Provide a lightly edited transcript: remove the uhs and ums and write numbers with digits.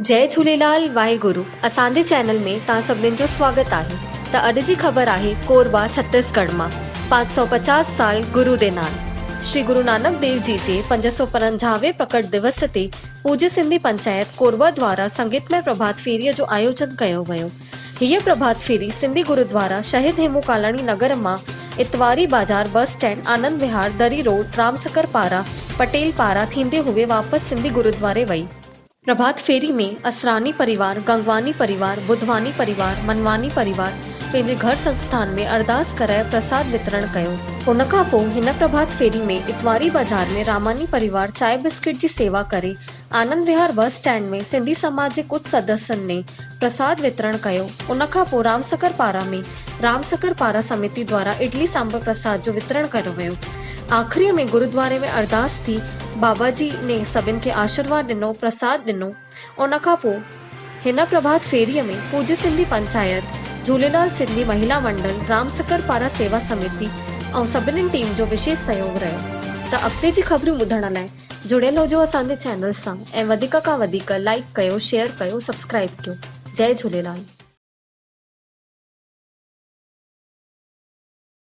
जय झूलेलाल वाहेगुरु। असांजे चैनल में तव्हां सभिनीनि जो स्वागत आहे। त अॼु जी ख़बर आहे कोरबा छत्तीसगढ़ मां 550 साल गुरु दे नाल। श्री गुरु नानक देव जी जे 555वें प्रकट दिवस ते पूज्य सिंधी पंचायत कोरबा द्वारा संगीतमय प्रभात फेरीअ जो आयोजन कयो वियो। हीअ प्रभात फेरी सिंधी गुरुद्वारा शहीद हेमू कालाणी नगर मां इतवारी बाजार बस स्टैंड आनंद विहार दरी रोड रामसकर पारा पटेल पारा थींदे हुए वापस सिंधी गुरुद्वारे वई। प्रभात फेरी में असरानी परिवार, गंगवानी परिवार, बुधवानी परिवार, मनवानी परिवार पंहिंजे घर संस्थान में अरदास कराए प्रसाद वितरण कयो। उन खां पोइ हिन प्रभात फेरी में इतवारी बाजार में रामानी परिवार चाय बिस्किट जी सेवा करे आनंद विहार बस स्टैंड में सिंधी समाज के कुछ सदस्यनि ने प्रसाद वितरण कयो। उन खां पोइ रामसकर पारा में रामसकर पारा समिति द्वारा इडली सांभर प्रसाद जो वितरण कयो वियो। आख़िरी में गुरुद्वारे में अरदास थी बाबा जी ने सभिनि खे आशीर्वाद ॾिनो, प्रसाद ॾिनो। उन खां पोइ हिन प्रभात फेरीअ में पूज्य सिंधी पंचायत, झूलेलाल सिंधी महिला मंडल, रामसकर पारा सेवा समिति ऐं सभिनी टीम जो विशेष सहयोग रहियो। त अॻिते जी ख़बरूं ॿुधण लाइ जुड़ियल हुजो असांजे चैनल सां ऐं वधीक खां वधीक लाइक कयो, शेयर कयो, सब्सक्राइब कयो। जय झूलेलाल।